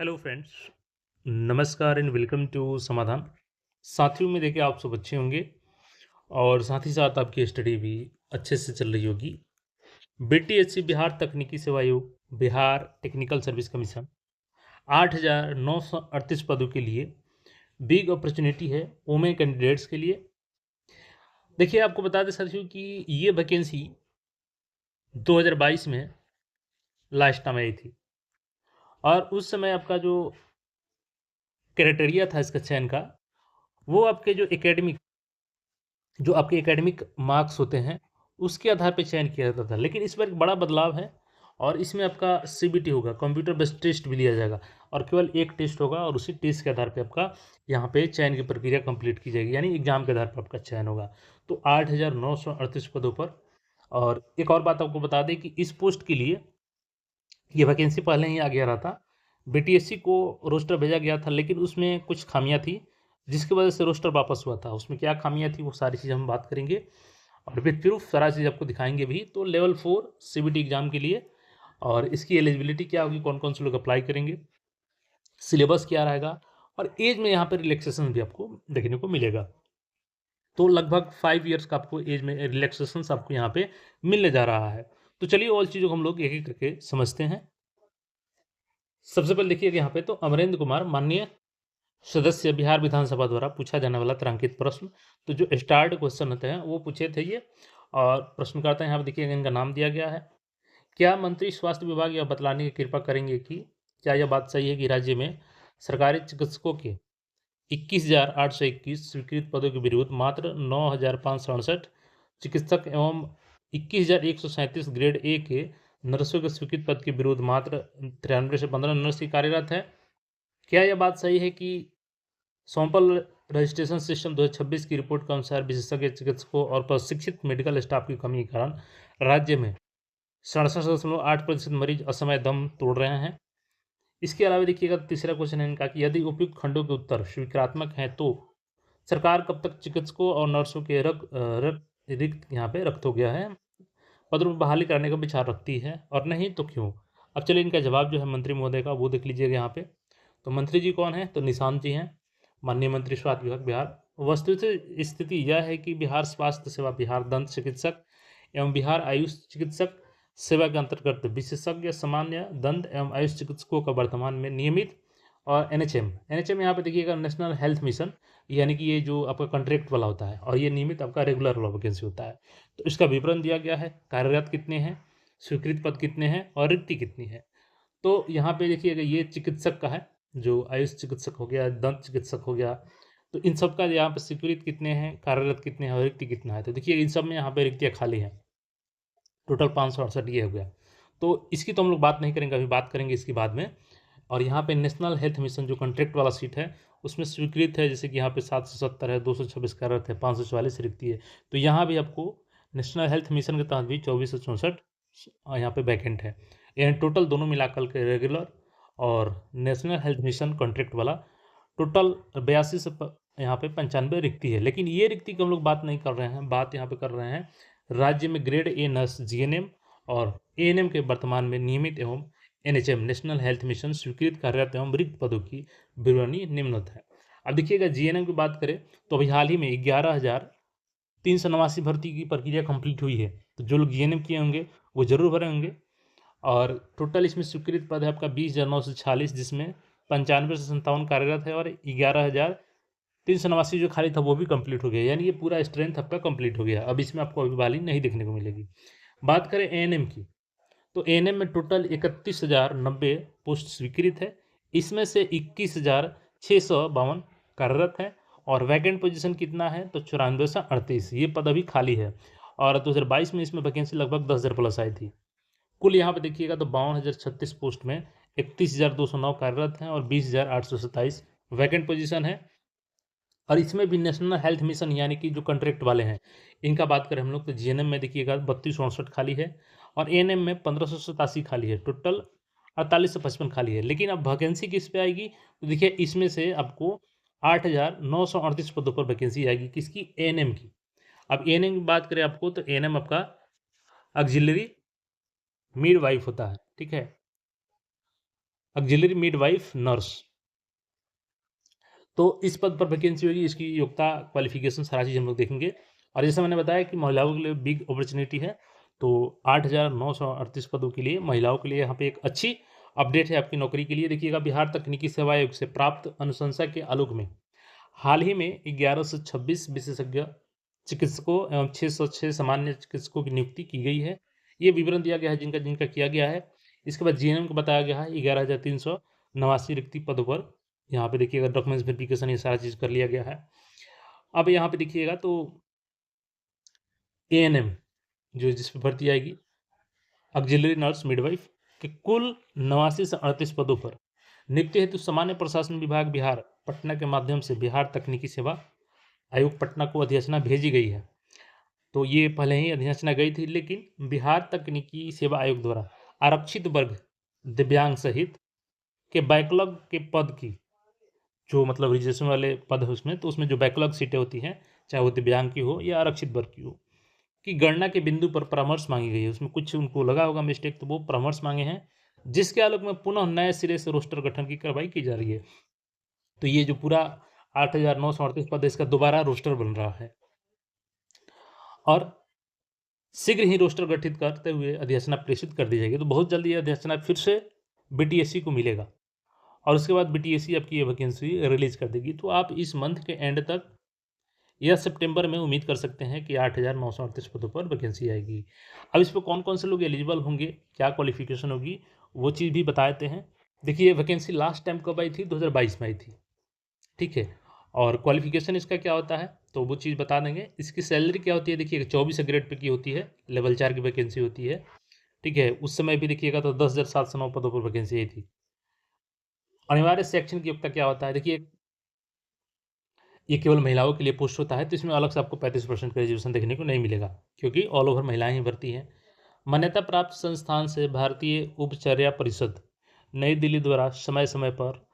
Hello friends, नमस्कार and welcome to समाधान। साथियों में देखिए आप सब अच्छे होंगे और साथ ही साथ आपकी स्टडी भी अच्छे से चल रही होगी। बीटीएससी बिहार तकनीकी सेवा आयोग, बिहार टेक्निकल सर्विस कमीशन 8,938 पदों के लिए बिग अपॉर्चुनिटी है वुमेन कैंडिडेट्स के लिए। देखिए आपको बता दें साथियों कि ये वैकेंसी 2022 में लास्ट टाइम आई थी और उस समय आपका जो क्राइटेरिया था इसका चयन का, वो आपके जो आपके एकेडमिक मार्क्स होते हैं, उसके आधार पे चयन किया जाता था। लेकिन इस बार एक बड़ा बदलाव है और इसमें आपका सीबीटी होगा, कंप्यूटर बेस्ड टेस्ट भी लिया जाएगा और केवल एक टेस्ट होगा और उसी टेस्ट के आधार पे आपका यहाँ पे चयन की प्रक्रिया कंप्लीट की जाएगी, यानी एग्जाम के आधार पर आपका चयन होगा। तो 8,938 पदों पर। और एक और बात आपको बता दें कि इस पोस्ट के लिए ये वैकेंसी पहले ही आ गया रहा था। बीटीएससी को रोस्टर भेजा गया था लेकिन उसमें कुछ खामियां थी, जिसकी वजह से रोस्टर वापस हुआ था। उसमें क्या खामियां थी वो सारी चीज़ हम बात करेंगे और विद प्रूफ सारा चीज़ आपको दिखाएंगे भी। तो लेवल 4 सीबीटी एग्जाम के लिए और इसकी एलिजिबिलिटी क्या होगी, कौन कौन से लोग अप्लाई करेंगे, सिलेबस क्या रहेगा और एज में यहाँ पर रिलैक्सेशन भी आपको देखने को मिलेगा। तो लगभग 5 ईयर्स का आपको एज में रिलैक्सेशन आपको यहाँ पे मिलने जा रहा है। तो चलिए और चीज़ों को हम लोग एक एक करके समझते हैं। सबसे पहले देखिएगा यहाँ पे तो अमरेंद्र कुमार माननीय सदस्य, बिहार विधानसभा द्वारा पूछा जाने वाला तारांकित प्रश्न। तो जो स्टार्ट क्वेश्चन होते हैं वो पूछे थे ये। और प्रश्नकर्ता यहाँ पे देखिएगा इनका नाम दिया गया है। क्या मंत्री स्वास्थ्य विभाग यह बतलाने की कृपा करेंगे कि क्या यह बात सही है कि राज्य में सरकारी चिकित्सकों के 21,821 स्वीकृत पदों के विरुद्ध मात्र 9,568 चिकित्सक एवं 21,137 ग्रेड ए के नर्सों के स्वीकृत पद के विरुद्ध मात्र 93 से 15 नर्स ही कार्यरत है? क्या यह बात सही है कि सैंपल रजिस्ट्रेशन सिस्टम 2026 की रिपोर्ट के अनुसार विशेषज्ञ चिकित्सकों और प्रशिक्षित मेडिकल स्टाफ की कमी के कारण राज्य में 67.8% मरीज असमय दम तोड़ रहे हैं? इसके अलावा देखिएगा तीसरा क्वेश्चन है इनका कि यदि उपयुक्त खंडों के उत्तर स्वीकारात्मक हैं तो सरकार कब तक चिकित्सकों और नर्सों के रिक्त यहाँ पे रख हो गया है पदों पर बहाली करने का विचार रखती है, और नहीं तो क्यों? अब चलिए इनका जवाब जो है मंत्री महोदय का वो देख लीजिएगा यहाँ पे। तो मंत्री जी कौन है? तो निशांत जी हैं, माननीय मंत्री स्वास्थ्य विभाग बिहार। वस्तुतः स्थिति यह है कि बिहार स्वास्थ्य सेवा, बिहार दंत चिकित्सक एवं बिहार आयुष चिकित्सक सेवा के अंतर्गत विशेषज्ञ सामान्य दंत एवं आयुष चिकित्सकों का वर्तमान में नियमित और एनएचएम यहाँ पे देखिएगा नेशनल हेल्थ मिशन, यानी कि ये जो आपका कॉन्ट्रैक्ट वाला होता है और ये नियमित आपका रेगुलर वाला वैकेंसी होता है। तो इसका विवरण दिया गया है, कार्यरत कितने हैं, स्वीकृत पद कितने हैं और रिक्ति कितनी है। तो यहाँ पे देखिएगा ये चिकित्सक का है, जो आयुष चिकित्सक हो गया, दंत चिकित्सक हो गया। तो इन सब का यहाँ पे स्वीकृत कितने हैं, कार्यरत कितने हैं और रिक्ति कितना है। तो देखिए इन सब में यहाँ पे रिक्तियाँ खाली हैं। टोटल 568 ये हो गया। तो इसकी तो हम लोग बात नहीं करेंगे, अभी बात करेंगे इसकी बाद में। और यहाँ पे नेशनल हेल्थ मिशन जो कॉन्ट्रैक्ट वाला सीट है उसमें स्वीकृत है, जैसे कि यहाँ पे 770 है, 226 कार्यरत है, 544 रिक्ति है। तो यहाँ भी आपको नेशनल हेल्थ मिशन के तहत भी 2464 यहाँ पे वैकेंट है। यानी टोटल दोनों मिलाकर के रेगुलर और नेशनल हेल्थ मिशन कॉन्ट्रैक्ट वाला टोटल 82 से यहाँ पे 95 रिक्ति है। लेकिन ये रिक्ति की हम लोग बात नहीं कर रहे हैं, बात यहाँ पे कर रहे हैं राज्य में ग्रेड ए नर्स, जीएनएम और एएनएम के वर्तमान में नियमित एवं एनएचएम नेशनल हेल्थ मिशन स्वीकृत कार्यरत एवं रिक्त पदों की विवरणी निम्नलिखित है। अब देखिएगा जीएनएम की बात करें तो अभी हाल ही में 11,389 भर्ती की प्रक्रिया कंप्लीट हुई है। तो जो लोग जीएनएम किए होंगे वो जरूर भरे होंगे। और टोटल इसमें स्वीकृत पद है आपका 20,946, जिसमें 95 से 57 कार्यरत है और 11,389 जो खाली था वो भी कंप्लीट हो गया, यानी ये पूरा स्ट्रेंथ आपका कंप्लीट हो गया। अब इसमें आपको अभी वाली नहीं देखने को मिलेगी। बात करें एएनएम की, तो एएनएम में टोटल 31,090 पोस्ट स्वीकृत है। इसमें से 21,652 कार्यरत है और वैकेंट पोजीशन कितना है? तो 94 से 38 ये पद अभी खाली है। और 2022 में इसमें वैकेंसी लगभग 10,000 प्लस आई थी। कुल यहाँ पे देखिएगा तो 52,036 पोस्ट में 31,209 कार्यरत हैं और 20,827 वैकेंट पोजीशन है। और इसमें भी नेशनल हेल्थ मिशन यानी कि जो कॉन्ट्रैक्ट वाले हैं इनका बात करें हम लोग तो जीएनएम में देखिएगा 3268 खाली है और एएनएम में 1587 खाली है। टोटल 48 से 55 खाली है। लेकिन अब वैकेंसी किस पे आएगी? तो देखिए इसमें से आपको 8,938 पदों पर वैकेंसी आएगी, किसकी? एएनएम की। अब एएनएम की बात करें आपको तो एएनएम आपका ऑक्सिलरी मिडवाइफ होता है, ठीक है। Auxiliary midwife nurse. तो इस पद पर वैकेंसी होगी, इसकी योग्यता, क्वालिफिकेशन, सारा चीज़ हम लोग देखेंगे। और जैसे मैंने बताया कि महिलाओं के लिए बिग अपॉर्चुनिटी है, तो 8,938 पदों के लिए महिलाओं के लिए यहाँ पे एक अच्छी अपडेट है आपकी नौकरी के लिए। देखिएगा, बिहार तकनीकी सेवा आयोग से प्राप्त अनुशंसा के आलोक में हाल ही में 11 से 26 विशेषज्ञ चिकित्सकों एवं 606 सामान्य चिकित्सकों की नियुक्ति की गई है। ये विवरण दिया गया है जिनका जिनका किया गया है। इसके बाद जीएनएम को बताया गया है 11,389 रिक्ति पदों पर। यहाँ पे देखिएगा डॉक्यूमेंट्स वेरिफिकेशन, ये सारा चीज़ कर लिया गया है। अब यहाँ पे देखिएगा तो एएनएम जो जिस पे भर्ती आएगी, ऑक्सिलरी नर्स मिडवाइफ के कुल 89 से 38 पदों पर नियुक्ति हेतु सामान्य प्रशासन विभाग बिहार पटना के माध्यम से बिहार तकनीकी सेवा आयोग पटना को अधिसूचना भेजी गई है। तो ये पहले ही अधिसूचना गई थी, लेकिन बिहार तकनीकी सेवा आयोग द्वारा आरक्षित वर्ग दिव्यांग सहित के बैकलॉग के पद की, जो मतलब रिजर्वेशन वाले पद है उसमें, तो उसमें जो बैकलॉग सीटें होती हैं, चाहे वो दिव्यांग की हो या आरक्षित वर्ग की हो, की गणना के बिंदु पर परामर्श मांगी गई है। उसमें कुछ उनको लगा होगा मिस्टेक, तो वो परामर्श मांगे हैं, जिसके आलोक में पुनः नए सिरे से रोस्टर गठन की कार्रवाई की जा रही है। तो ये जो पूरा 8,938 पद है, इसका दोबारा रोस्टर बन रहा है और शीघ्र ही रोस्टर गठित करते हुए अधिसूचना प्रेषित कर दी जाएगी। तो बहुत जल्दी ये अधिसूचना फिर से बीटीएससी को मिलेगा और उसके बाद बीटीएससी आपकी ये वैकेंसी रिलीज कर देगी। तो आप इस मंथ के एंड तक या सितंबर में उम्मीद कर सकते हैं कि 8,938 पदों पर वैकेंसी आएगी। अब इस पर कौन कौन से लोग एलिजिबल होंगे, क्या क्वालिफिकेशन होगी, वो चीज़ भी बता देते हैं। देखिए, वैकेंसी लास्ट टाइम कब आई थी? 2022 में आई थी, ठीक है। और क्वालिफिकेशन इसका क्या होता है, तो वो चीज़ बता देंगे। इसकी सैलरी क्या होती है, देखिए 24 ग्रेड पे की होती है, लेवल 4 की वैकेंसी होती है, ठीक है। उस समय भी देखिएगा तो 10,709 पदों पर वैकेंसी आई थी। अनिवार्य शैक्षणिक योग्यता क्या होता है, देखिए ये केवल महिलाओं के लिए पोस्ट होता है, तो इसमें अलग से आपको 35% का रिजर्वेशन देखने को नहीं मिलेगा, क्योंकि ऑल ओवर महिलाएं ही भर्ती हैं। मान्यता प्राप्त संस्थान से भारतीय उपचर्या परिषद नई दिल्ली द्वारा समय समय पर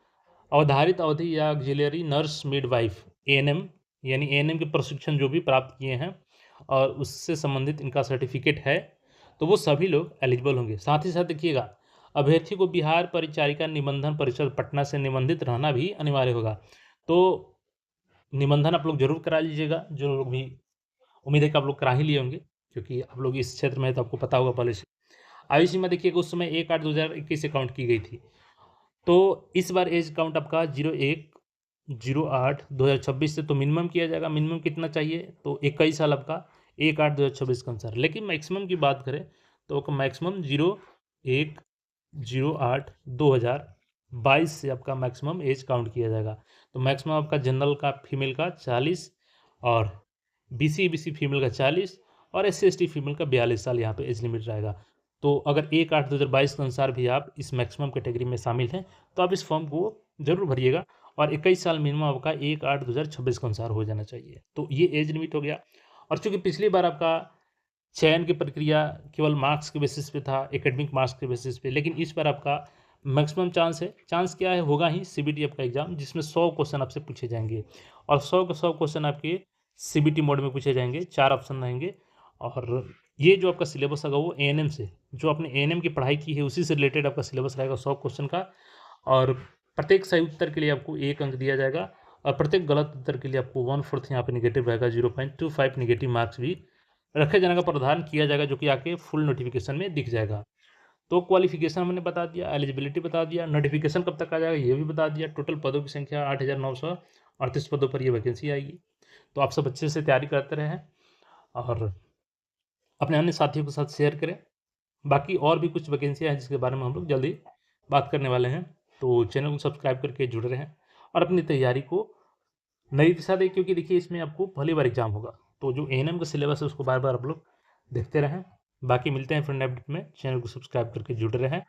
अवधारित अवधि या ऑक्सिलरी नर्स मिडवाइफ एएनएम, यानी एएनएम के प्रशिक्षण जो भी प्राप्त किए हैं और उससे संबंधित इनका सर्टिफिकेट है, तो वो सभी लोग एलिजिबल होंगे। साथ ही साथ देखिएगा, अभ्यर्थी को बिहार परिचारिका निबंधन परिषद पटना से निबंधित रहना भी अनिवार्य होगा। तो निबंधन आप लोग जरूर करा लीजिएगा, जो लोग भी, उम्मीद है कि आप लोग करा ही लिए होंगे, क्योंकि आप लोग इस क्षेत्र में है तो आपको पता होगा पहले से। आयु सीमा देखिएगा, उस समय 1/8/2021 से काउंट की गई थी, तो इस बार एज काउंट आपका 01/08/2026 से तो मिनिमम किया जाएगा। मिनिमम कितना चाहिए, तो 21 साल आपका 1/8/2026 के अनुसार। लेकिन मैक्सिमम की बात करें तो मैक्सिमम 01/08/2022 से आपका मैक्सिमम एज काउंट किया जाएगा। तो मैक्सिमम आपका जनरल का फीमेल का 40 और बीसी फीमेल का 40 और SC/ST फीमेल का 42 साल यहाँ पे एज लिमिट रहेगा। तो अगर 1/8/2022 के अनुसार भी आप इस मैक्सिमम कैटेगरी में शामिल हैं, तो आप इस फॉर्म को जरूर भरिएगा और 21 साल मिनिमम आपका 1/8/2026 के अनुसार हो जाना चाहिए। तो ये एज लिमिट हो गया। और चूंकि पिछली बार आपका चयन की प्रक्रिया केवल मार्क्स के बेसिस पे था, एकेडमिक मार्क्स के बेसिस पे, लेकिन इस बार आपका मैक्सिमम चांस है, चांस क्या है, होगा ही सीबीटी आपका एग्जाम, जिसमें 100 क्वेश्चन आपसे पूछे जाएंगे और 100 के 100 क्वेश्चन आपके सीबीटी मोड में पूछे जाएंगे। 4 ऑप्शन रहेंगे और ये जो आपका सिलेबस होगा वो एएनएम से, जो आपने एएनएम की पढ़ाई की है उसी से रिलेटेड आपका सिलेबस रहेगा 100 क्वेश्चन का। और प्रत्येक सही उत्तर के लिए आपको 1 अंक दिया जाएगा और प्रत्येक गलत उत्तर के लिए आपको 1/4 यहाँ पे निगेटिव रहेगा, 0.25 निगेटिव मार्क्स भी रखे जाने का प्रावधान किया जाएगा, जो कि आके फुल नोटिफिकेशन में दिख जाएगा। तो क्वालिफिकेशन हमने बता दिया, एलिजिबिलिटी बता दिया, नोटिफिकेशन कब तक आ जाएगा ये भी बता दिया, टोटल पदों की संख्या 8,938 पदों पर ये वैकेंसी आएगी। तो आप सब अच्छे से तैयारी करते रहें और अपने अन्य साथियों के साथ शेयर करें। बाकी और भी कुछ वैकेंसियाँ हैं जिसके बारे में हम लोग जल्दी बात करने वाले हैं, तो चैनल को सब्सक्राइब करके जुड़े रहें और अपनी तैयारी को नई दिशा दें, क्योंकि देखिए इसमें आपको पहली बार एग्जाम होगा, तो जो एएनएम का सिलेबस है उसको बार बार आप लोग देखते रहें। बाकी मिलते हैं फ्रेंड अपडेट में, चैनल को सब्सक्राइब करके जुड़े रहें।